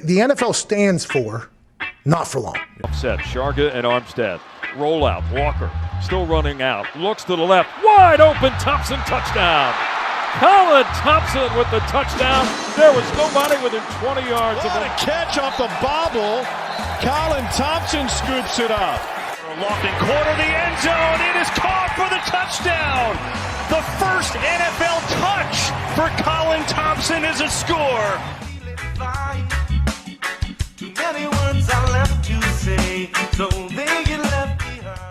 the NFL stands for not for long. Set, Sharga and Armstead. Roll out, Walker still running out. Looks to the left, wide open, Thompson touchdown. Colin Thompson with the touchdown. There was nobody within 20 yards of him. What a catch off the bobble. Colin Thompson scoops it up. Lofton corner the end zone. It is caught for the touchdown. The first NFL touch for Colin Thompson is a score.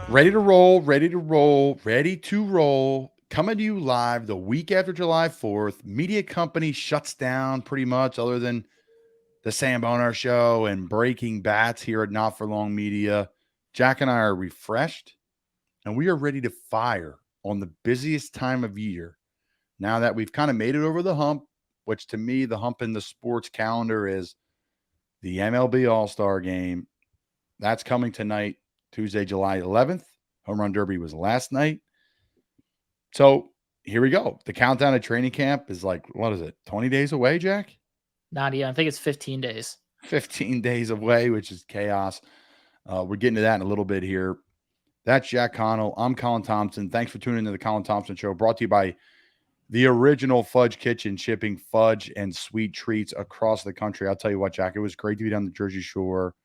Ready to roll, ready to roll, ready to roll. Coming to you live the week after July 4th. Media company shuts down pretty much, other than the Sam Bonar show and Breaking Bats here at Not For Long Media. Jack and I are refreshed, and we are ready to fire on the busiest time of year. Now that we've kind of made it over the hump, which to me, the hump in the sports calendar is the MLB All-Star Game. That's coming tonight, Tuesday, July 11th. Home Run Derby was last night. So here we go. The countdown to training camp is like, what is it, 20 days away, Jack? Not even. I think it's 15 days. 15 days away, which is chaos. We're getting to that in a little bit here. That's Jack Connell. I'm Colin Thompson. Thanks for tuning into the Colin Thompson Show, brought to you by the original Fudge Kitchen, shipping fudge and sweet treats across the country. I'll tell you what, Jack, it was great to be down the Jersey Shore.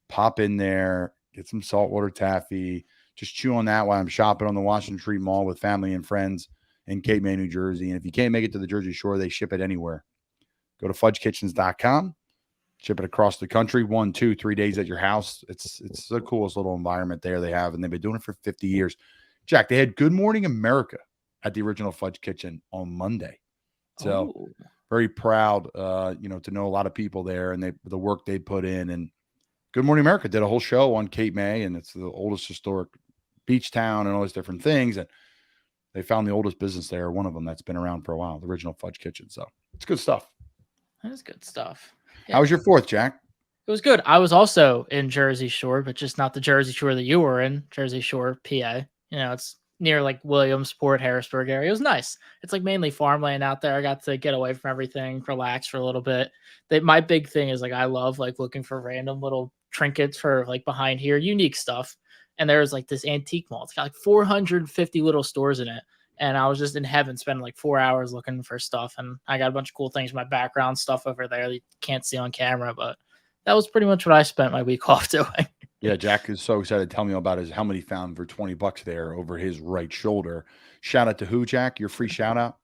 Pop in there, get some saltwater taffy, just chew on that while I'm shopping on the Washington Street Mall with family and friends in Cape May, New Jersey. And if you can't make it to the Jersey Shore, they ship it anywhere. Go to fudgekitchens.com. Ship it across the country, 1, 2, 3 days at your house. It's the coolest little environment there they have, and they've been doing it for 50 years. Jack, they had Good Morning America at the original Fudge Kitchen on Monday. So very proud, to know a lot of people there and the work they put in. And Good Morning America did a whole show on Cape May, and it's the oldest historic beach town and all these different things. And they found the oldest business there, one of them that's been around for a while, the original Fudge Kitchen. So it's good stuff. That is good stuff. Yeah. How was your 4th, Jack? It was good. I was also in Jersey Shore, but just not the Jersey Shore that you were in, Jersey Shore, PA. It's near like Williamsport, Harrisburg area. It was nice. It's like mainly farmland out there. I got to get away from everything, relax for a little bit. My big thing is like I love like looking for random little trinkets for like behind here, unique stuff. And there was like this antique mall. It's got like 450 little stores in it. And I was just in heaven spending like 4 hours looking for stuff. And I got a bunch of cool things, my background stuff over there that you can't see on camera. But that was pretty much what I spent my week off doing. Yeah, Jack is so excited to tell me about his helmet he found for $20 there over his right shoulder. Shout out to who, Jack? Your free shout out?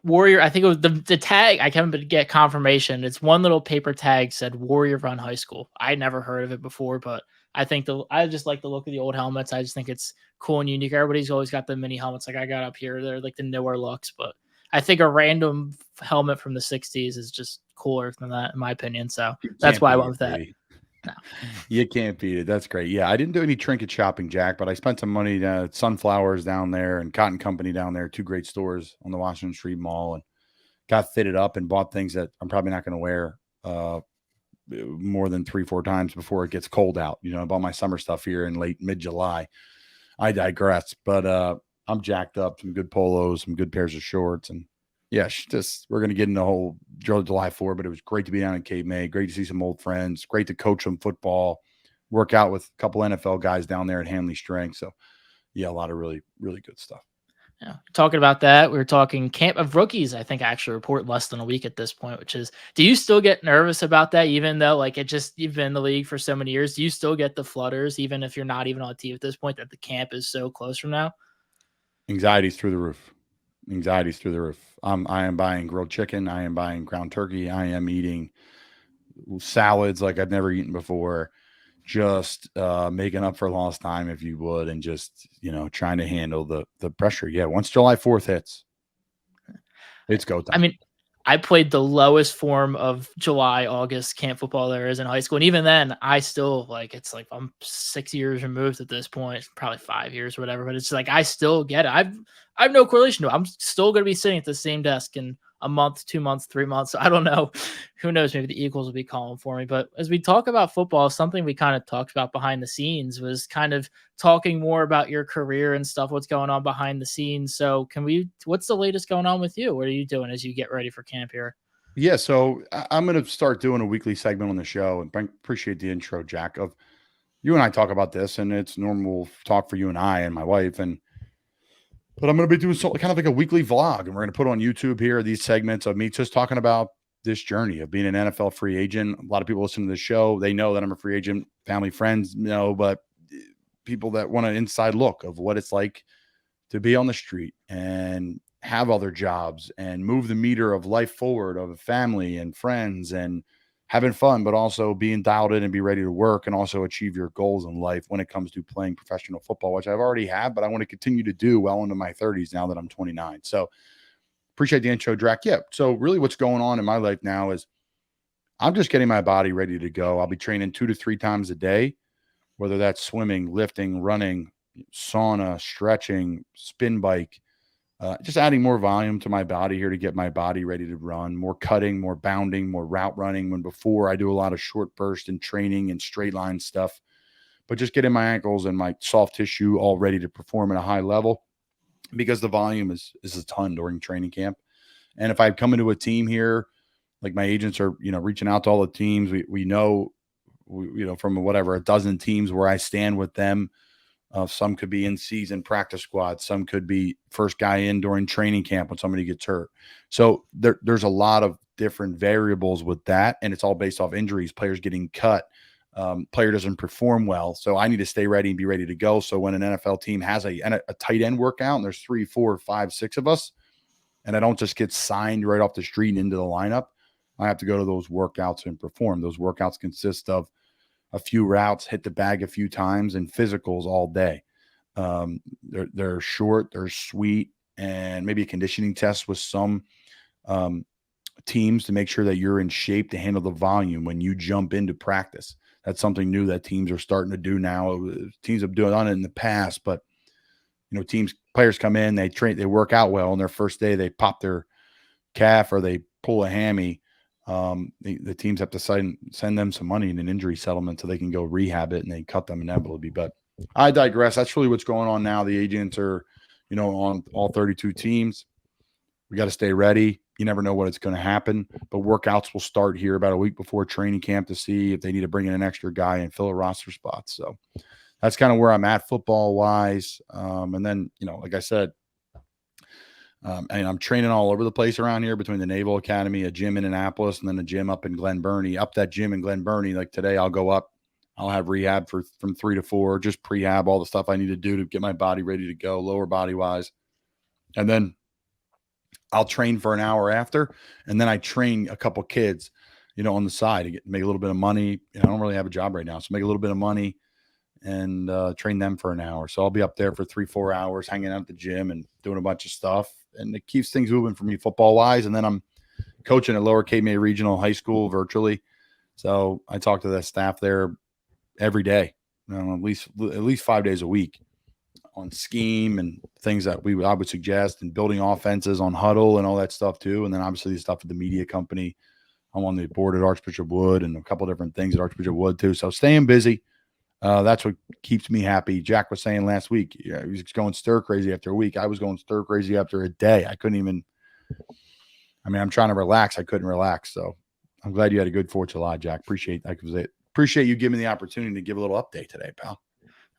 Warrior. I think it was the tag. I can't get confirmation. It's one little paper tag said Warrior Run High School. I never heard of it before, but I think I just like the look of the old helmets. I just think it's cool and unique. Everybody's always got the mini helmets like I got up here. They're like the newer looks, but I think a random helmet from the 60s is just cooler than that, in my opinion. So that's why I went with that. No. You can't beat it. That's great. Yeah, I didn't do any trinket shopping, Jack, but I spent some money at Sunflowers down there and Cotton Company down there, 2 great stores on the Washington Street Mall, and got fitted up and bought things that I'm probably not going to wear more than 3-4 times before it gets cold out. I bought my summer stuff here in mid-July. I digress, but I'm jacked up, some good polos, some good pairs of shorts, and yeah, we're going to get into the whole July 4th, but it was great to be down in Cape May. Great to see some old friends. Great to coach some football, work out with a couple NFL guys down there at Hanley Strength. So, yeah, a lot of really, really good stuff. Yeah, talking about that, we were talking Camp of Rookies. I think actually report less than a week at this point, which is, do you still get nervous about that? Even though you've been in the league for so many years, do you still get the flutters, even if you're not even on a team at this point, that the camp is so close from now? Anxiety's through the roof. I am buying grilled chicken. I am buying ground turkey. I am eating salads like I've never eaten before. Just making up for lost time, if you would, and just, trying to handle the pressure. Yeah, once July 4th hits, it's go time. I mean, I played the lowest form of July, August camp football there is in high school. And even then, I still it's like I'm 6 years removed at this point, probably 5 years or whatever. But it's like I still get it. I have no correlation to it. I'm still going to be sitting at the same desk in a month, 2 months, 3 months. I don't know. Who knows? Maybe the Eagles will be calling for me. But as we talk about football, something we kind of talked about behind the scenes was kind of talking more about your career and stuff, what's going on behind the scenes. So what's the latest going on with you? What are you doing as you get ready for camp here? Yeah, so I'm going to start doing a weekly segment on the show, and appreciate the intro, Jack. Of you and I talk about this, and it's normal talk for you and I and my wife, but I'm going to be doing kind of like a weekly vlog, and we're going to put on YouTube here these segments of me just talking about this journey of being an NFL free agent. A lot of people listen to the show; they know that I'm a free agent. Family, friends know, but people that want an inside look of what it's like to be on the street and have other jobs and move the meter of life forward of family and friends and having fun, but also being dialed in and be ready to work and also achieve your goals in life when it comes to playing professional football, which I've already had, but I want to continue to do well into my 30s now that I'm 29. So appreciate the intro, Drac. Yeah. So really what's going on in my life now is I'm just getting my body ready to go. I'll be training 2 to 3 times a day, whether that's swimming, lifting, running, sauna, stretching, spin bike, just adding more volume to my body here to get my body ready to run, more cutting, more bounding, more route running. When before I do a lot of short burst and training and straight line stuff, but just getting my ankles and my soft tissue all ready to perform at a high level because the volume is a ton during training camp. And if I come into a team here, like my agents are, reaching out to all the teams, we know, from whatever, a dozen teams where I stand with them. Some could be in season practice squad. Some could be first guy in during training camp when somebody gets hurt. So there's a lot of different variables with that. And it's all based off injuries, players getting cut, player doesn't perform well. So I need to stay ready and be ready to go. So when an NFL team has a tight end workout and there's 3, 4, 5, 6 of us, and I don't just get signed right off the street and into the lineup, I have to go to those workouts and perform. Those workouts consist of a few routes, hit the bag a few times, and physicals all day. They're short, they're sweet, and maybe a conditioning test with some teams to make sure that you're in shape to handle the volume when you jump into practice. That's something new that teams are starting to do now. Teams have done it in the past, but players come in, they train, they work out well. On their first day, they pop their calf or they pull a hammy. The teams have to send them some money in an injury settlement so they can go rehab it and they cut them inevitably. But I digress. That's really what's going on now. The agents are, on all 32 teams. We got to stay ready. You never know what it's going to happen, but workouts will start here about a week before training camp to see if they need to bring in an extra guy and fill a roster spot. So that's kind of where I'm at football wise. And then, like I said, and I'm training all over the place around here between the Naval Academy, a gym in Annapolis, and then a gym up in Glen Burnie. Up that gym in Glen Burnie, like today, I'll go up. I'll have rehab from 3 to 4, just prehab, all the stuff I need to do to get my body ready to go, lower body wise. And then I'll train for an hour after, and then I train a couple kids, on the side to make a little bit of money. I don't really have a job right now, so make a little bit of money and train them for an hour. So I'll be up there for 3-4 hours, hanging out at the gym and doing a bunch of stuff. And it keeps things moving for me football wise. And then I'm coaching at Lower Cape May Regional High School virtually. So I talk to the staff there every day, at least 5 days a week on scheme and things that I would suggest, and building offenses on huddle and all that stuff too. And then obviously the stuff at the media company. I'm on the board at Archbishop Wood and a couple of different things at Archbishop Wood too. So staying busy. That's what keeps me happy. Jack was saying last week, he was going stir crazy after a week. I was going stir crazy after a day. I couldn't even, I'm trying to relax. I couldn't relax. So I'm glad you had a good 4th of July, Jack. Appreciate you giving me the opportunity to give a little update today, pal.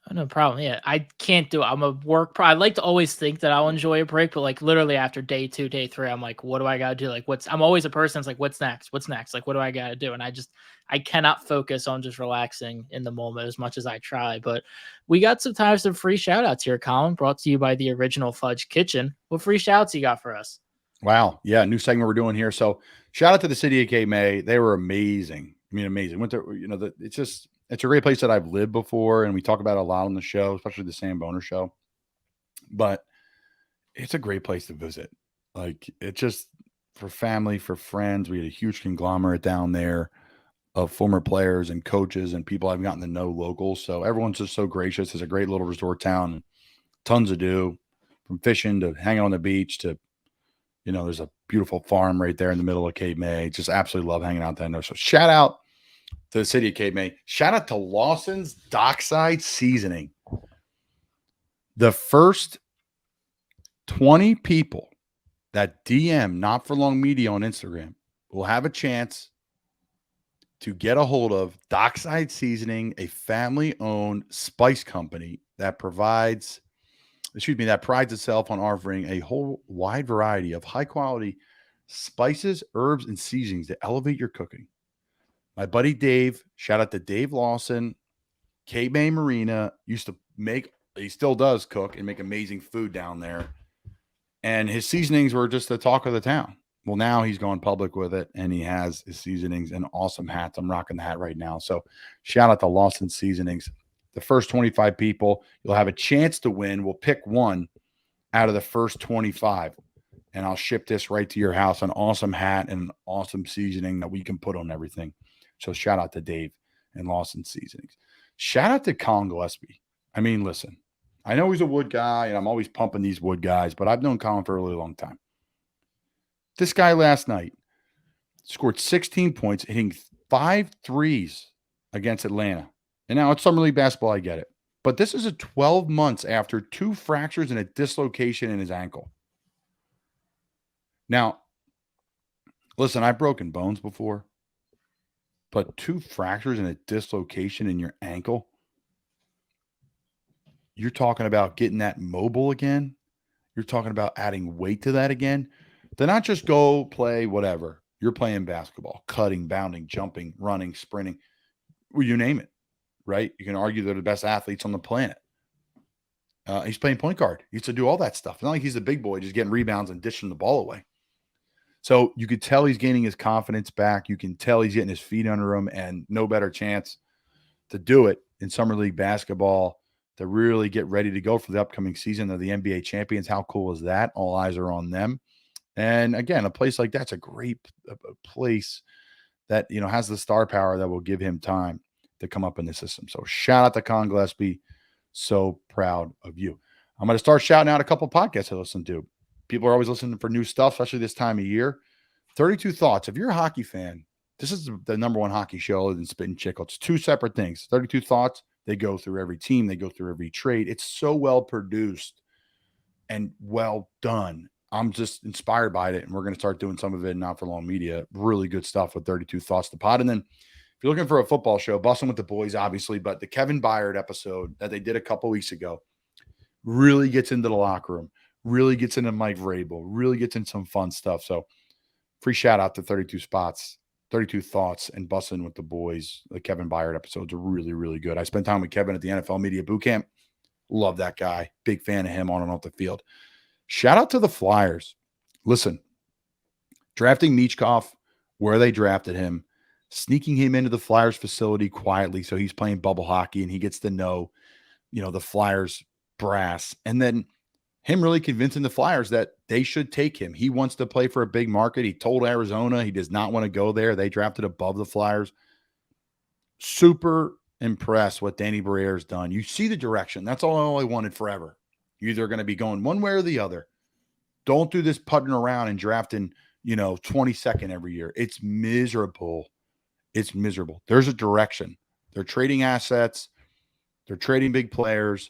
Oh, no problem. Yeah, I can't do it. I'm a work. I like to always think that I'll enjoy a break, but like literally after day 2, day 3, I'm like, what do I got to do? Like, I'm always a person that's like, what's next? What's next? Like, what do I got to do? And I cannot focus on just relaxing in the moment as much as I try. But we got some free shout outs here, Colin, brought to you by the Original Fudge Kitchen. What free shout outs you got for us? Wow. Yeah. New segment we're doing here. So shout out to the city of Cape May. They were amazing. Amazing. Went to, it's a great place that I've lived before, and we talk about it a lot on the show, especially the Sam Boner show. But it's a great place to visit. Like, it's just for family, for friends. We had a huge conglomerate down there of former players and coaches and people I've gotten to know locals. So everyone's just so gracious. It's a great little resort town, tons to do, from fishing to hanging on the beach to, there's a beautiful farm right there in the middle of Cape May. Just absolutely love hanging out there. So shout out to the city of Cape May. Shout out to Lawson's Dockside Seasoning. The first 20 people that DM Not For Long Media on Instagram will have a chance to get a hold of Dockside Seasoning, a family-owned spice company that prides itself on offering a whole wide variety of high-quality spices, herbs, and seasonings to elevate your cooking. My buddy Dave, shout out to Dave Lawson, K-Bay Marina, he still does cook and make amazing food down there. And his seasonings were just the talk of the town. Well, now he's gone public with it, and he has his seasonings and awesome hats. I'm rocking the hat right now. So shout out to Lawson Seasonings. The first 25 people, you'll have a chance to win. We'll pick one out of the first 25, and I'll ship this right to your house, an awesome hat and an awesome seasoning that we can put on everything. So shout out to Dave and Lawson Seasonings. Shout out to Colin Gillespie. I mean, listen, I know he's a Wood guy, and I'm always pumping these Wood guys, but I've known Colin for a really long time. This guy last night scored 16 points, hitting 5 threes against Atlanta. And now it's Summer League basketball, I get it. But this is 12 months after 2 fractures and a dislocation in his ankle. Now, listen, I've broken bones before, but 2 fractures and a dislocation in your ankle, you're talking about getting that mobile again. You're talking about adding weight to that again. To not just go play whatever. You're playing basketball, cutting, bounding, jumping, running, sprinting. Well, you name it, right? You can argue they're the best athletes on the planet. He's playing point guard. He used to do all that stuff. It's not like he's a big boy just getting rebounds and dishing the ball away. So you could tell he's gaining his confidence back. You can tell he's getting his feet under him, and no better chance to do it in Summer League basketball to really get ready to go for the upcoming season of the NBA champions. How cool is that? All eyes are on them. And again, a place like that's a great place that, has the star power that will give him time to come up in the system. So shout out to Colin Gillespie. So proud of you. I'm going to start shouting out a couple podcasts I listen to. People are always listening for new stuff, especially this time of year. 32 Thoughts. If you're a hockey fan, this is the number one hockey show other than Spittin' Chickle. It's 2 separate things. 32 Thoughts. They go through every team. They go through every trade. It's so well produced and well done. I'm just inspired by it, and we're going to start doing some of it in Not For Long Media. Really good stuff with 32 Thoughts, the pod. And then if you're looking for a football show, Bussin' with the Boys, obviously, but the Kevin Byard episode that they did a couple weeks ago really gets into the locker room, really gets into Mike Vrabel, really gets into some fun stuff. So free shout out to 32 Thoughts, and Bussin' with the Boys. The Kevin Byard episodes are really, really good. I spent time with Kevin at the NFL Media Boot Camp. Love that guy. Big fan of him on and off the field. Shout out to the Flyers. Listen, drafting Michkov where they drafted him, sneaking him into the Flyers facility quietly so he's playing bubble hockey and he gets to know, the Flyers brass. And then him really convincing the Flyers that they should take him. He wants to play for a big market. He told Arizona he does not want to go there. They drafted above the Flyers. Super impressed what Danny Brière's done. You see the direction. That's all I wanted forever. You're either going to be going one way or the other. Don't do this putting around and drafting, 22nd every year. It's miserable. It's miserable. There's a direction. They're trading assets. They're trading big players.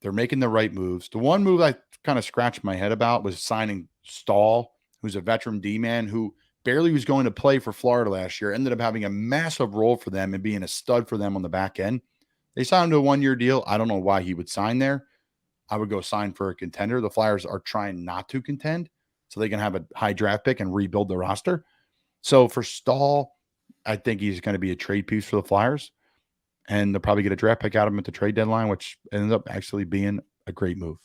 They're making the right moves. The one move I kind of scratched my head about was signing Stahl, who's a veteran D-man who barely was going to play for Florida last year, ended up having a massive role for them and being a stud for them on the back end. They signed him to a 1-year deal. I don't know why he would sign there. I would go sign for a contender. The Flyers are trying not to contend so they can have a high draft pick and rebuild the roster. So for Stahl, I think he's going to be a trade piece for the Flyers, and they'll probably get a draft pick out of him at the trade deadline, which ended up actually being a great move.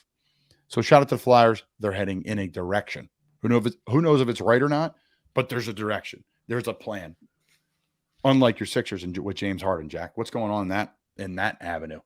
So shout out to the Flyers. They're heading in a direction. Who knows if it's right or not, but there's a direction. There's a plan. Unlike your Sixers and with James Harden, Jack. What's going on in that avenue?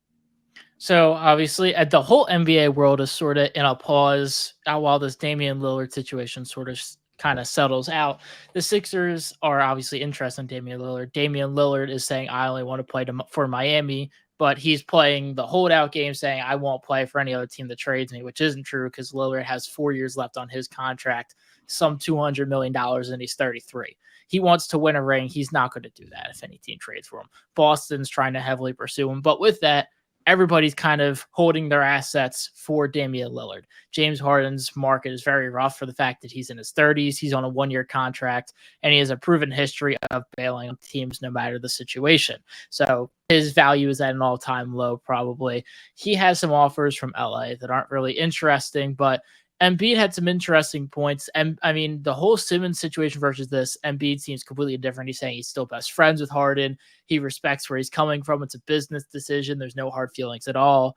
So obviously, the whole NBA world is sort of in a pause while this Damian Lillard situation sort of kind of settles out. The Sixers are obviously interested in Damian Lillard. Damian Lillard is saying, I only want to play for Miami, but he's playing the holdout game saying, I won't play for any other team that trades me, which isn't true because Lillard has 4 years left on his contract, some $200 million, and he's 33. He wants to win a ring. He's not going to do that if any team trades for him. Boston's trying to heavily pursue him. But with that, everybody's kind of holding their assets for Damian Lillard. James Harden's market is very rough for the fact that he's in his 30s. He's on a 1-year contract, and he has a proven history of bailing on teams no matter the situation. So his value is at an all-time low, probably. He has some offers from LA that aren't really interesting, but Embiid had some interesting points. And I mean, the whole Simmons situation versus this, Embiid seems completely different. He's saying he's still best friends with Harden. He respects where he's coming from. It's a business decision. There's no hard feelings at all.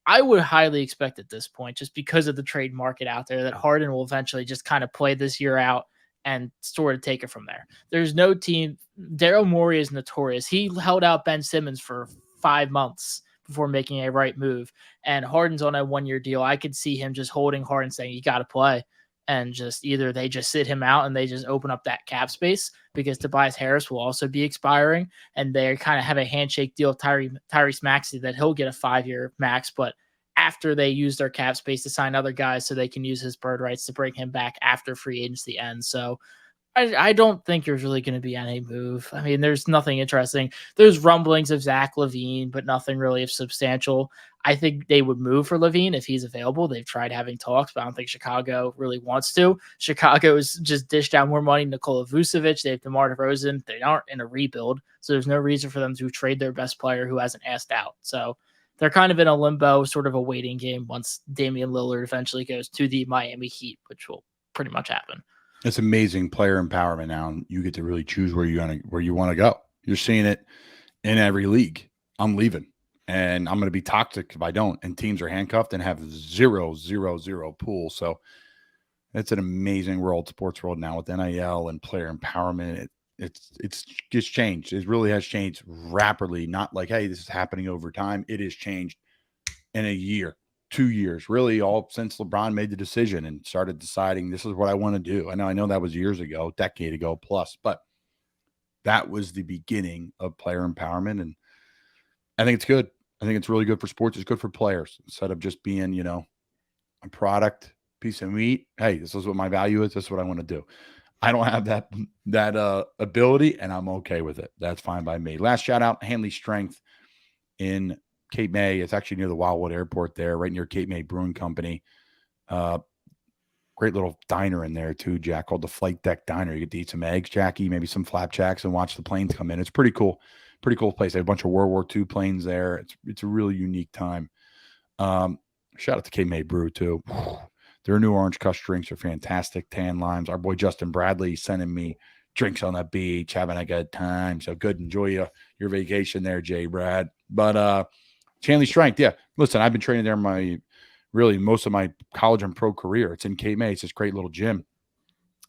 I would highly expect at this point, just because of the trade market out there, that Harden will eventually just kind of play this year out and sort of take it from there. There's no team. Daryl Morey is notorious. He held out Ben Simmons for 5 months before making a right move. And Harden's on a 1-year deal. I could see him just holding Harden saying, you got to play. And just either they just sit him out and they just open up that cap space, because Tobias Harris will also be expiring. And they kind of have a handshake deal with Tyrese Maxey that he'll get a 5-year max. But after they use their cap space to sign other guys so they can use his bird rights to bring him back after free agency ends. So I don't think there's really going to be any move. I mean, there's nothing interesting. There's rumblings of Zach LaVine, but nothing really of substantial. I think they would move for LaVine if he's available. They've tried having talks, but I don't think Chicago really wants to. Chicago's just dished out more money. Nikola Vucevic, they have DeMar DeRozan. They aren't in a rebuild, so there's no reason for them to trade their best player who hasn't asked out. So they're kind of in a limbo, sort of a waiting game once Damian Lillard eventually goes to the Miami Heat, which will pretty much happen. It's amazing player empowerment now. You get to really choose where you want to go. You're seeing it in every league. I'm leaving, and I'm going to be toxic if I don't. And teams are handcuffed and have 0, 0, 0 pool. So it's an amazing world, sports world now with NIL and player empowerment. It's just changed. It really has changed rapidly. Not like, hey, this is happening over time. It has changed in a year. 2 years, really, all since LeBron made the decision and started deciding this is what I want to do. I know that was years ago, decade ago plus, but that was the beginning of player empowerment. And I think it's good. I think it's really good for sports. It's good for players instead of just being, a product, piece of meat. Hey, this is what my value is. This is what I want to do. I don't have that ability, and I'm okay with it. That's fine by me. Last shout out, Hanley Strength in Cape May. It's actually near the Wildwood Airport there, right near Cape May Brewing Company. Great little diner in there too, Jack, called the Flight Deck Diner. You get to eat some eggs, Jackie, maybe some flapjacks, and watch the planes come in. It's pretty cool. Pretty cool place. They have a bunch of World War II planes there. It's a really unique time. Shout out to Cape May Brew too. Their new orange cuss drinks are fantastic. Tan limes. Our boy Justin Bradley sending me drinks on the beach, having a good time. So good. Enjoy your vacation there, Jay Brad. But Hanley Strength, yeah. Listen, I've been training there most of my college and pro career. It's in Cape May. It's this great little gym.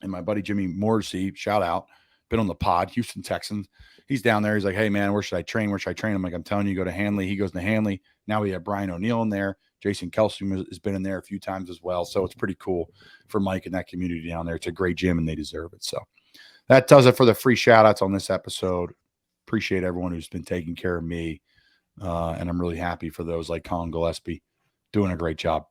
And my buddy Jimmy Morrissey, shout out, been on the pod, Houston Texans. He's down there. He's like, hey, man, where should I train? I'm like, I'm telling you, go to Hanley. He goes to Hanley. Now we have Brian O'Neill in there. Jason Kelsey has been in there a few times as well. So it's pretty cool for Mike and that community down there. It's a great gym, and they deserve it. So that does it for the free shout-outs on this episode. Appreciate everyone who's been taking care of me. And I'm really happy for those like Colin Gillespie doing a great job.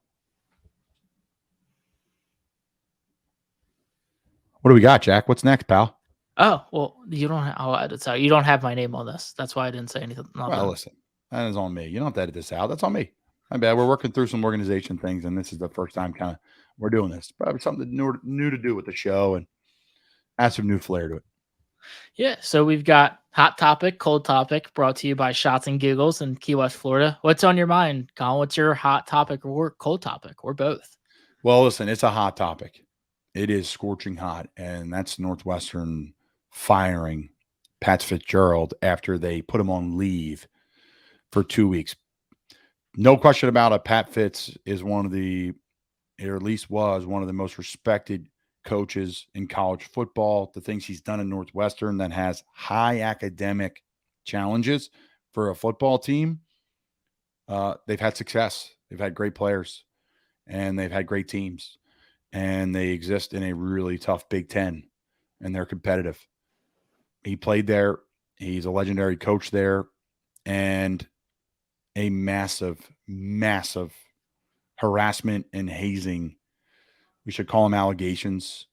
What do we got, Jack? What's next, pal? Oh, well, you don't have my name on this. That's why I didn't say anything. Well, listen, that is on me. You don't have to edit this out. That's on me. My bad. We're working through some organization things, and this is the first time we're doing this. Probably something new to do with the show and add some new flair to it. Yeah, so we've got Hot Topic, Cold Topic, brought to you by Shots and Giggles in Key West, Florida. What's on your mind, Colin? What's your hot topic or cold topic or both? Well, listen, it's a hot topic. It is scorching hot, and that's Northwestern firing Pat Fitzgerald after they put him on leave for 2 weeks. No question about it. Pat Fitz is or at least was one of the most respected coaches in college football. The things he's done in Northwestern that has high academic challenges for a football team. They've had success. They've had great players, and they've had great teams, and they exist in a really tough Big Ten, and they're competitive. He played there. He's a legendary coach there, and a massive, massive harassment and hazing, we should call them allegations,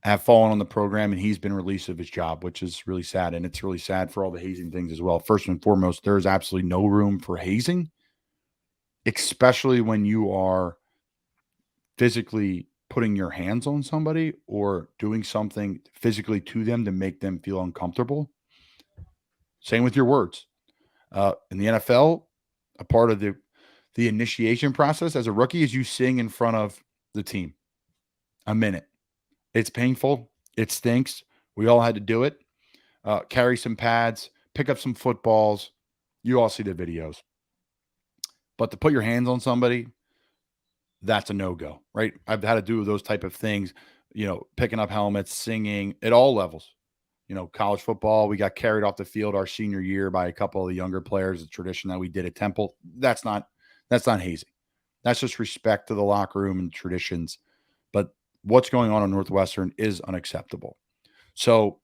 have fallen on the program, and he's been released of his job, which is really sad. And it's really sad for all the hazing things as well. First and foremost, there's absolutely no room for hazing especially when you are physically putting your hands on somebody or doing something physically to them to make them feel uncomfortable. Same with your words. In the NFL, a part of the initiation process as a rookie is you sing in front of the team a minute. It's painful. It stinks. We all had to do it. Carry some pads, pick up some footballs. You all see the videos. But to put your hands on somebody, that's a no-go, right? I've had to do those type of things, picking up helmets, singing at all levels. College football, we got carried off the field our senior year by a couple of the younger players, the tradition that we did at Temple. That's not hazing. That's just respect to the locker room and traditions. But what's going on in Northwestern is unacceptable. So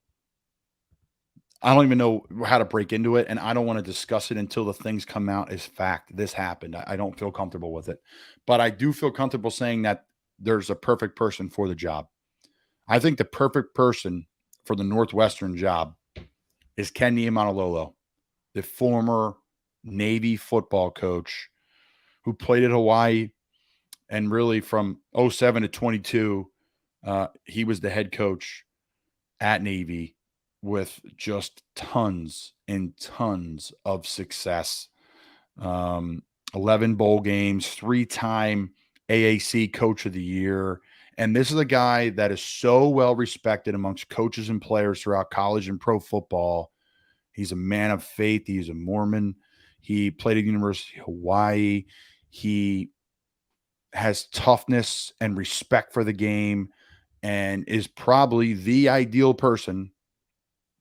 I don't even know how to break into it, and I don't want to discuss it until the things come out as fact. This happened. I don't feel comfortable with it. But I do feel comfortable saying that there's a perfect person for the job. I think the perfect person for the Northwestern job is Ken Niumatalolo, the former Navy football coach who played at Hawaii, and really from 07 to 22, he was the head coach at Navy with just tons and tons of success. 11 bowl games, 3-time AAC Coach of the Year. And this is a guy that is so well respected amongst coaches and players throughout college and pro football. He's a man of faith. He's a Mormon. He played at the University of Hawaii. He has toughness and respect for the game and is probably the ideal person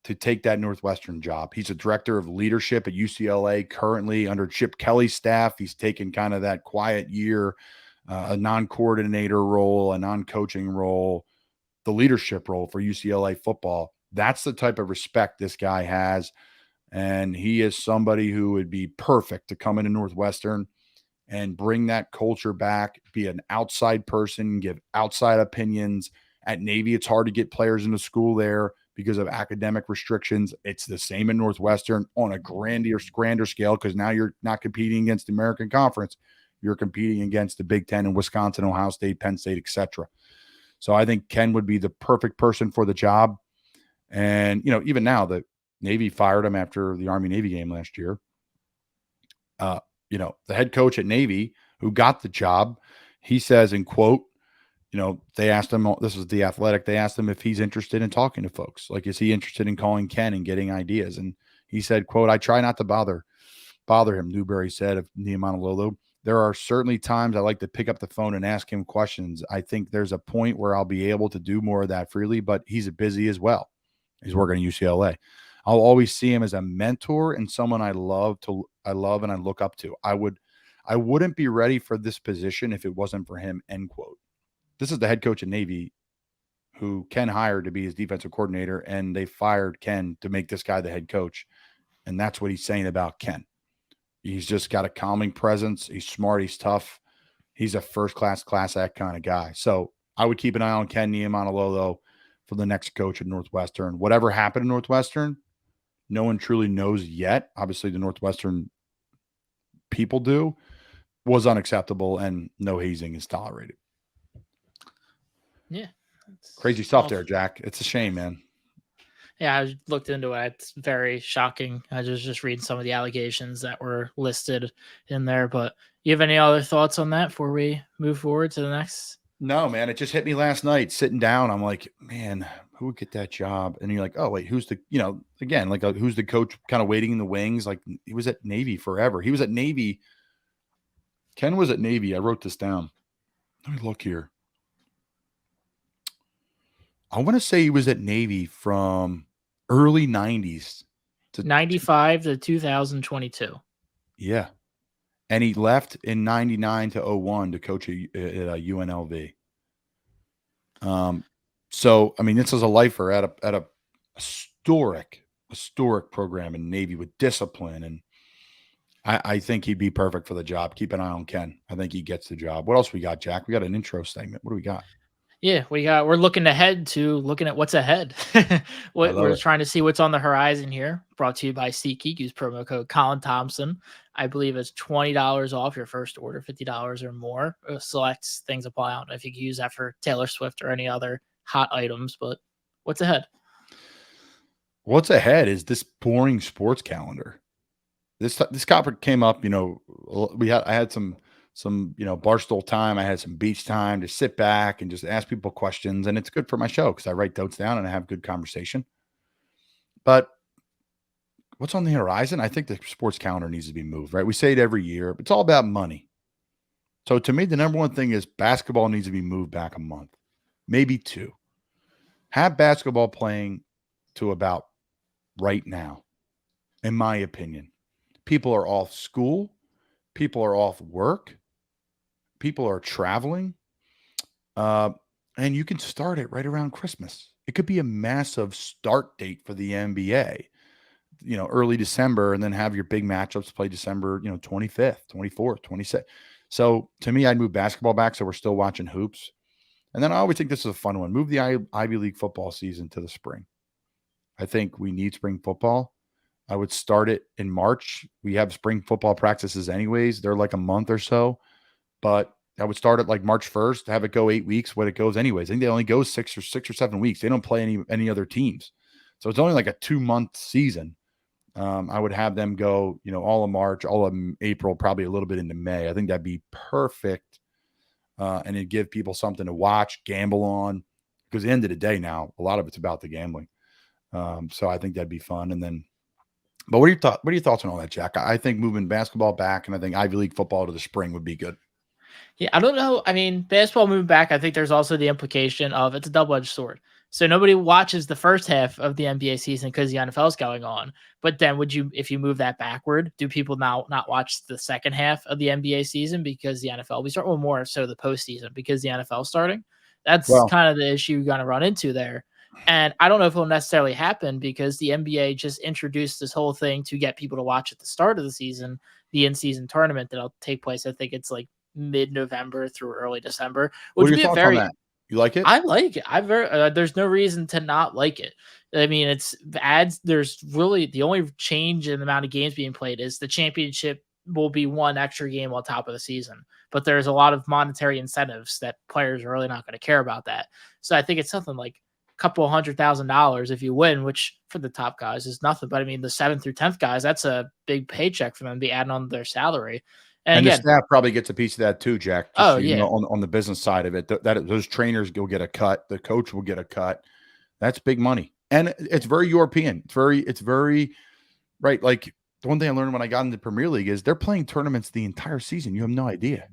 to take that Northwestern job. He's a director of leadership at UCLA currently under Chip Kelly's staff. He's taken kind of that quiet year, a non-coordinator role, a non-coaching role, the leadership role for UCLA football. That's the type of respect this guy has. And he is somebody who would be perfect to come into Northwestern and bring that culture back, be an outside person, give outside opinions. At Navy, it's hard to get players into school there because of academic restrictions. It's the same in Northwestern on a grander scale, because now you're not competing against the American Conference. You're competing against the Big Ten and Wisconsin, Ohio State, Penn State, etc. So I think Ken would be the perfect person for the job. And, even now the Navy fired him after the Army-Navy game last year. The head coach at Navy who got the job, he says, in quote, they asked him, this is The Athletic, they asked him if he's interested in talking to folks. Like, is he interested in calling Ken and getting ideas? And he said, quote, "I try not to bother him," Newberry said of Niumatalolo. "There are certainly times I like to pick up the phone and ask him questions. I think there's a point where I'll be able to do more of that freely, but he's busy as well. He's working at UCLA. I'll always see him as a mentor and someone I love and I look up to. I wouldn't be ready for this position if it wasn't for him," end quote. This is the head coach at Navy who Ken hired to be his defensive coordinator, and they fired Ken to make this guy the head coach. And that's what he's saying about Ken. He's just got a calming presence. He's smart. He's tough. He's a first-class, class act kind of guy. So I would keep an eye on Ken Niumatalolo for the next coach at Northwestern. Whatever happened in Northwestern, no one truly knows yet. Obviously, the Northwestern people do. Was unacceptable, and no hazing is tolerated. Yeah. Crazy stuff there, Jack. It's a shame, man. Yeah, I looked into it. It's very shocking. I was just reading some of the allegations that were listed in there. But you have any other thoughts on that before we move forward to the next? No, man. It just hit me last night sitting down. I'm like, man, who would get that job? And you're like, oh, wait, who's the, again, like who's the coach kind of waiting in the wings? Like, he was at Navy forever. He was at Navy. Ken was at Navy. I wrote this down. Let me look here. I want to say he was at Navy from early 90s to 95 to 2022. Yeah. And he left in 99 to 01 to coach at UNLV. So, I mean, this is a lifer at a historic program in Navy with discipline. And I think he'd be perfect for the job. Keep an eye on Ken. I think he gets the job. What else we got, Jack? We got an intro segment. What do we got? Yeah, we're looking ahead to looking at what's ahead. I love We're it. trying to see what's on the horizon here. Brought to you by SeatGeek. Use promo code Colin Thompson. I believe it's $20 off your first order, $50 or more. Select things apply. I don't know if you can use that for Taylor Swift or any other hot items, but what's ahead? What's ahead is this boring sports calendar. This topic came up, I had some barstool time. I had some beach time to sit back and just ask people questions, and it's good for my show because I write notes down and I have good conversation. But what's on the horizon? I think the sports calendar needs to be moved, right? We say it every year, but it's all about money. So to me, the number one thing is basketball needs to be moved back a month, maybe 2. Have basketball playing to about right now, in my opinion. People are off school. People are off work. People are traveling. And you can start it right around Christmas. It could be a massive start date for the NBA, early December, and then have your big matchups play December, 25th, 24th, 26th. So to me, I'd move basketball back so we're still watching hoops. And then I always think this is a fun one. Move the Ivy League football season to the spring. I think we need spring football. I would start it in March. We have spring football practices anyways. They're like a month or so. But I would start it like March 1st, have it go 8 weeks, what it goes anyways. I think they only go 6 or 7 weeks. They don't play any other teams. So it's only like a 2-month season. I would have them go, all of March, all of April, probably a little bit into May. I think that'd be perfect. And it'd give people something to watch, gamble on. Because at the end of the day now, a lot of it's about the gambling. So I think that'd be fun. And then, but what are your thoughts on all that, Jack? I think moving basketball back and I think Ivy League football to the spring would be good. Yeah, I don't know. I mean, basketball moving back, I think there's also the implication of it's a double-edged sword. So nobody watches the first half of the NBA season because the NFL is going on. But then if you move that backward, do people now not watch the second half of the NBA season because the NFL, we start with more so the postseason because the NFL is starting? That's Well, kind of the issue you're going to run into there. And I don't know if it'll necessarily happen because the NBA just introduced this whole thing to get people to watch at the start of the season, the in-season tournament that'll take place. I think it's like mid-November through early December, what which are would your be a thoughts on very that? You like it? I like it. There's no reason to not like it. I mean, it's adds. There's really the only change in the amount of games being played is the championship will be one extra game on top of the season. But there's a lot of monetary incentives that players are really not going to care about that. So I think it's something like a couple $100,000 if you win, which for the top guys is nothing. But I mean, the 7th through 10th guys, that's a big paycheck for them to be adding on their salary. And And the again, staff probably gets a piece of that too, Jack. Just oh so you know, yeah, on the business side of it, those trainers will get a cut. The coach will get a cut. That's big money, and it's very European. It's very right. Like the one thing I learned when I got into the Premier League is they're playing tournaments the entire season. You have no idea.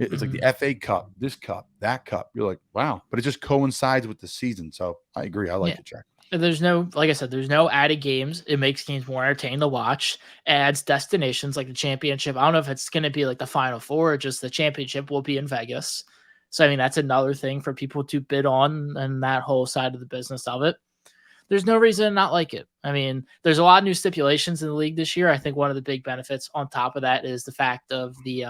It's like the FA Cup, this cup, that cup. You're like, wow, but it just coincides with the season. So I agree. I like yeah. it, Jack. There's no, like I said, there's no added games. It makes games more entertaining to watch. Adds destinations like the championship. I don't know if it's going to be like the Final Four, or just the championship will be in Vegas. So, I mean, that's another thing for people to bid on and that whole side of the business of it. There's no reason to not like it. I mean, there's a lot of new stipulations in the league this year. I think one of the big benefits on top of that is the fact of the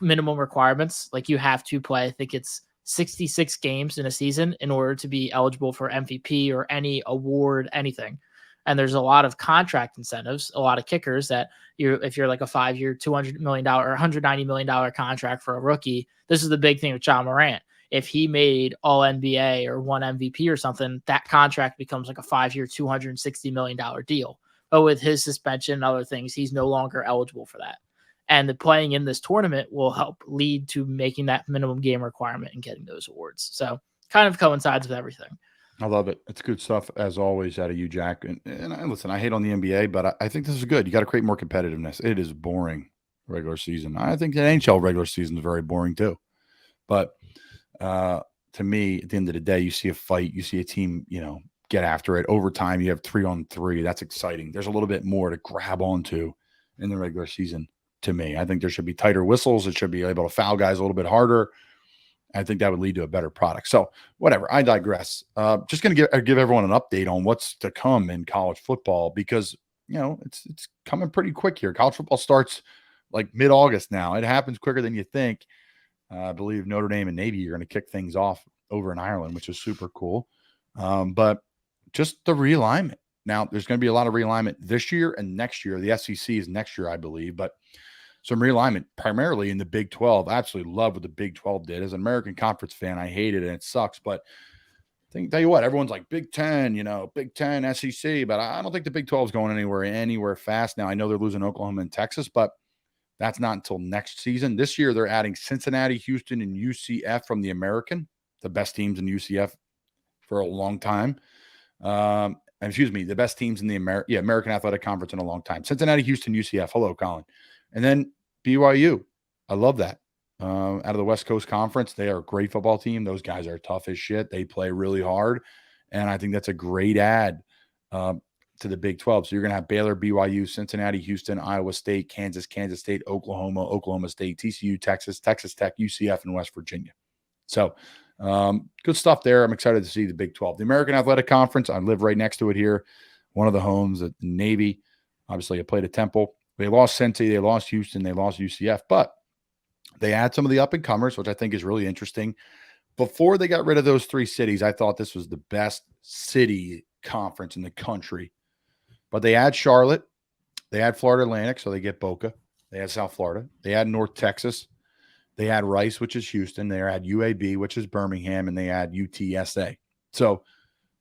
minimum requirements. Like you have to play, I think it's 66 games in a season in order to be eligible for MVP or any award, anything. And there's a lot of contract incentives, a lot of kickers that if you're like a 5-year, $200 million or $190 million contract for a rookie, this is the big thing with John Morant. If he made all NBA or won MVP or something, that contract becomes like a 5-year, $260 million deal. But with his suspension and other things, he's no longer eligible for that. And the playing in this tournament will help lead to making that minimum game requirement and getting those awards. So kind of coincides with everything. I love it. It's good stuff as always out of you, Jack. And listen, I hate on the NBA, but I think this is good. You got to create more competitiveness. It is boring regular season. I think the NHL regular season is very boring too. But to me, at the end of the day, you see a fight, you see a team, get after it. Overtime, you have 3-on-3. That's exciting. There's a little bit more to grab onto in the regular season. To me, I think there should be tighter whistles. It should be able to foul guys a little bit harder. I think that would lead to a better product. So whatever, I digress. Just going to give everyone an update on what's to come in college football because, it's coming pretty quick here. College football starts like mid-August now. It happens quicker than you think. I believe Notre Dame and Navy are going to kick things off over in Ireland, which is super cool. But just the realignment. Now, there's going to be a lot of realignment this year and next year. The SEC is next year, I believe, but some realignment primarily in the Big 12. I absolutely love what the Big 12 did. As an American Conference fan, I hate it and it sucks. But tell you what, everyone's like Big 10, Big 10, SEC, but I don't think the Big 12 is going anywhere fast. Now, I know they're losing Oklahoma and Texas, but that's not until next season. This year, they're adding Cincinnati, Houston, and UCF from the American, the best teams in UCF for a long time. The best teams in the American Athletic Conference in a long time. Cincinnati, Houston, UCF. Hello, Colin. And then BYU. I love that. Out of the West Coast Conference, they are a great football team. Those guys are tough as shit. They play really hard. And I think that's a great add to the Big 12. So you're going to have Baylor, BYU, Cincinnati, Houston, Iowa State, Kansas State, Oklahoma State, TCU, Texas Tech, UCF, and West Virginia. So good stuff there. I'm excited to see the Big 12. The American Athletic Conference, I live right next to it here. One of the homes at the Navy. Obviously, I played at Temple. They lost Cincy, they lost Houston, they lost UCF, but they had some of the up-and-comers, which I think is really interesting. Before they got rid of those 3 cities, I thought this was the best city conference in the country. But they had Charlotte. They had Florida Atlantic, so they get Boca. They had South Florida. They had North Texas. They had Rice, which is Houston. They had UAB, which is Birmingham, and they had UTSA. So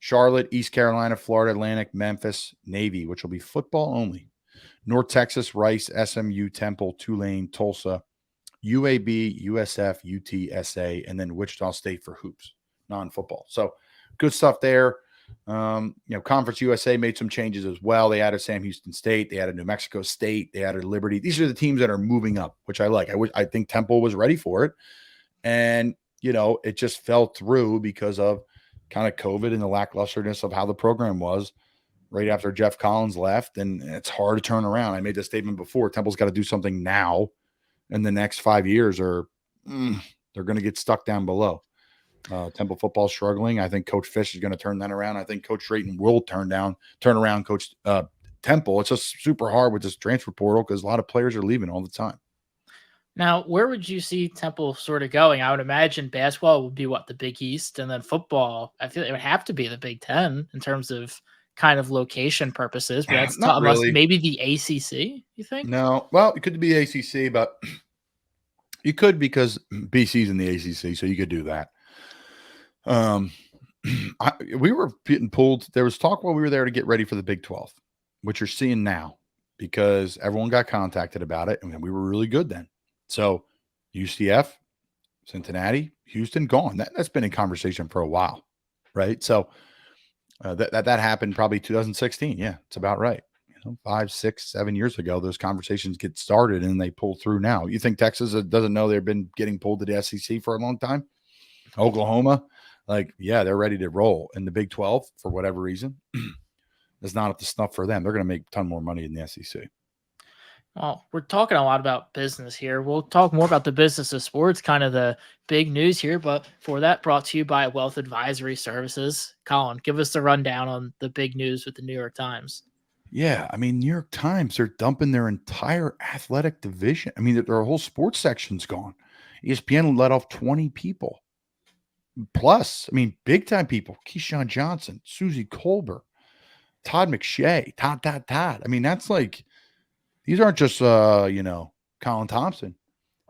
Charlotte, East Carolina, Florida Atlantic, Memphis, Navy, which will be football only. North Texas, Rice, SMU, Temple, Tulane, Tulsa, UAB, USF, UTSA, and then Wichita State for hoops, non-football. So good stuff there. Conference USA made some changes as well. They added Sam Houston State. They added New Mexico State. They added Liberty. These are the teams that are moving up, which I like. I think Temple was ready for it. And, it just fell through because of kind of COVID and the lacklusterness of how the program was right after Jeff Collins left. And it's hard to turn around. I made this statement before. Temple's got to do something now in the next 5 years or they're going to get stuck down below. Temple football struggling. I think Coach Fish is going to turn that around. I think Coach Drayton will turn around Coach Temple. It's just super hard with this transfer portal because a lot of players are leaving all the time. Now, where would you see Temple sort of going? I would imagine basketball would be the Big East, and then football, I feel it would have to be the Big Ten in terms of kind of location purposes. But that's not really. Maybe the ACC, you think? No. Well, it could be ACC, but you could because BC's in the ACC, so you could do that. We were getting pulled. There was talk while we were there to get ready for the Big 12, which you're seeing now because everyone got contacted about it, and we were really good then. So UCF, Cincinnati, Houston, gone. That's been in conversation for a while, right? So that happened probably 2016. Yeah, it's about right. 5, 6, 7 years ago, those conversations get started and they pull through now. You think Texas doesn't know they've been getting pulled to the SEC for a long time? Oklahoma, they're ready to roll. In the Big 12, for whatever reason, is not up to snuff for them. They're going to make a ton more money in the SEC. Well, we're talking a lot about business here. We'll talk more about the business of sports, kind of the big news here. But for that, brought to you by Wealth Advisory Services. Colin, give us the rundown on the big news with the New York Times. Yeah, New York Times, they're dumping their entire athletic division. Their whole sports section's gone. ESPN let off 20 people. Plus, big-time people. Keyshawn Johnson, Susie Colbert, Todd McShay, Todd. That's like – these aren't just, Colin Thompson.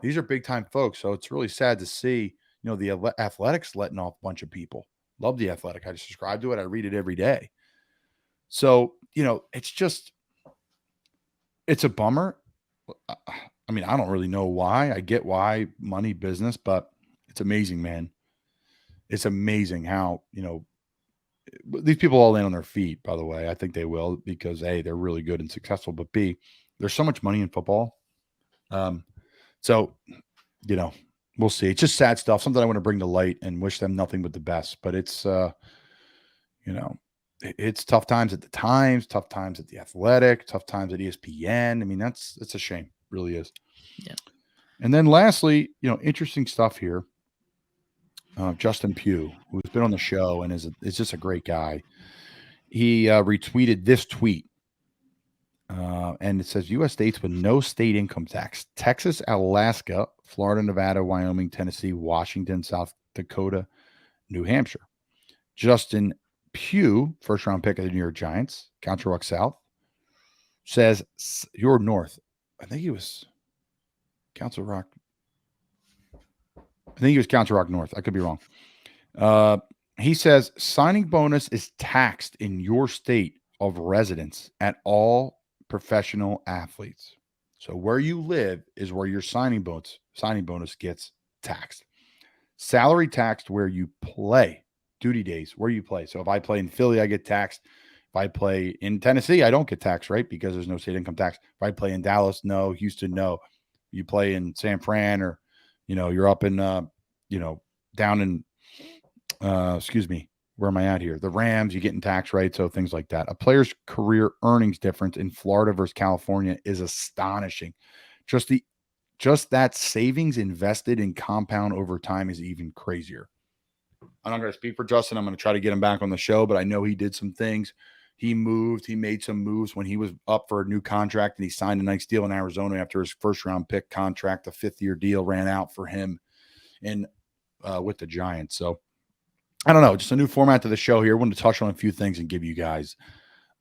These are big-time folks. So it's really sad to see, the Athletics letting off a bunch of people. Love the Athletic. I just subscribe to it. I read it every day. So, it's a bummer. I don't really know why. I get why, money, business, but it's amazing, man. It's amazing how, these people all land on their feet, by the way. I think they will because, A, they're really good and successful, but B, there's so much money in football. So, we'll see. It's just sad stuff, something I want to bring to light and wish them nothing but the best. But it's, it's tough times at the Times, tough times at the Athletic, tough times at ESPN. It's a shame. It really is. Yeah. And then lastly, interesting stuff here. Justin Pugh, who's been on the show and is just a great guy. He retweeted this tweet. And it says, U.S. states with no state income tax: Texas, Alaska, Florida, Nevada, Wyoming, Tennessee, Washington, South Dakota, New Hampshire. Justin Pugh, first-round pick of the New York Giants, Council Rock South, says you're north. I think he was Council Rock. I think he was Council Rock North. I could be wrong. He says signing bonus is taxed in your state of residence at all professional athletes. So where you live is where your signing bonus gets taxed. Salary taxed where you play. Duty days where you play. So if I play in Philly, I get taxed. If I play in Tennessee, I don't get taxed, right? Because there's no state income tax. If I play in Dallas, no. Houston, no. You play in San Fran, or you're up in down in where am I at here? The Rams, you getting taxed, right? So things like that. A player's career earnings difference in Florida versus California is astonishing. Just that savings invested in compound over time is even crazier. I'm not going to speak for Justin. I'm going to try to get him back on the show, but I know he did some things. He made some moves when he was up for a new contract, and he signed a nice deal in Arizona after his first-round pick contract. The 5th-year deal ran out for him with the Giants. So I don't know, just a new format to the show here. I wanted to touch on a few things and give you guys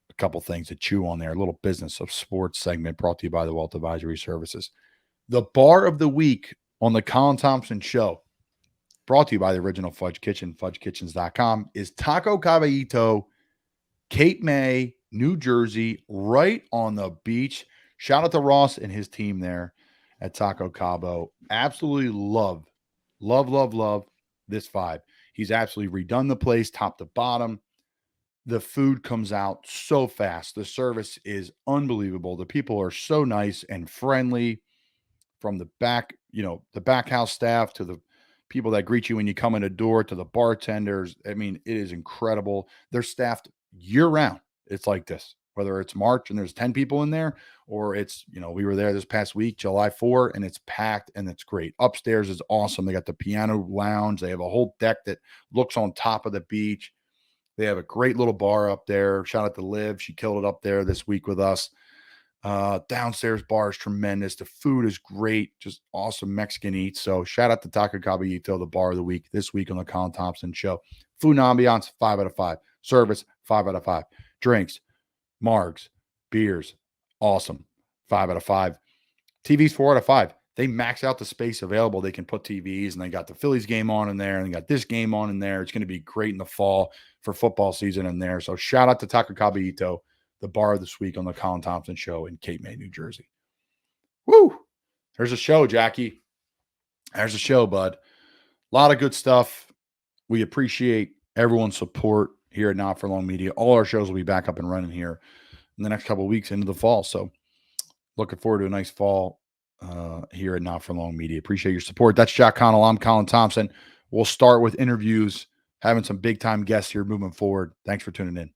a couple things to chew on there. A little business of sports segment brought to you by the Wealth Advisory Services. The bar of the week on the Colin Thompson Show, brought to you by the Original Fudge Kitchen, fudgekitchens.com, is Taco Caballito, Cape May, New Jersey, right on the beach. Shout out to Ross and his team there at Taco Cabo. Absolutely love this vibe. He's absolutely redone the place top to bottom. The food comes out so fast. The service is unbelievable. The people are so nice and friendly, from the back, the back house staff to the people that greet you when you come in the door to the bartenders. I mean, it is incredible. They're staffed year round. It's like this, whether it's March and there's 10 people in there, or it's, we were there this past week, July 4, and it's packed and it's great. Upstairs is awesome. They got the piano lounge. They have a whole deck that looks on top of the beach. They have a great little bar up there. Shout out to Liv. She killed it up there this week with us. Downstairs bar is tremendous. The food is great. Just awesome Mexican eats. So shout out to Taco Caballito, the bar of the week, this week on the Colin Thompson Show. Food and ambiance, 5 out of 5. Service, 5 out of 5. Drinks, margs, beers, awesome, 5 out of 5. TVs, 4 out of 5. They max out the space available. They can put TVs, and they got the Phillies game on in there, and they got this game on in there. It's going to be great in the fall for football season in there. So shout out to Taco Caballito, the bar of this week on the Colin Thompson Show in Cape May, New Jersey. Woo! There's a show, Jackie. There's a show, bud. A lot of good stuff. We appreciate everyone's support here at Not For Long Media. All our shows will be back up and running here in the next couple of weeks into the fall. So looking forward to a nice fall here at Not For Long Media. Appreciate your support. That's Jack Connell. I'm Colin Thompson. We'll start with interviews, having some big-time guests here moving forward. Thanks for tuning in.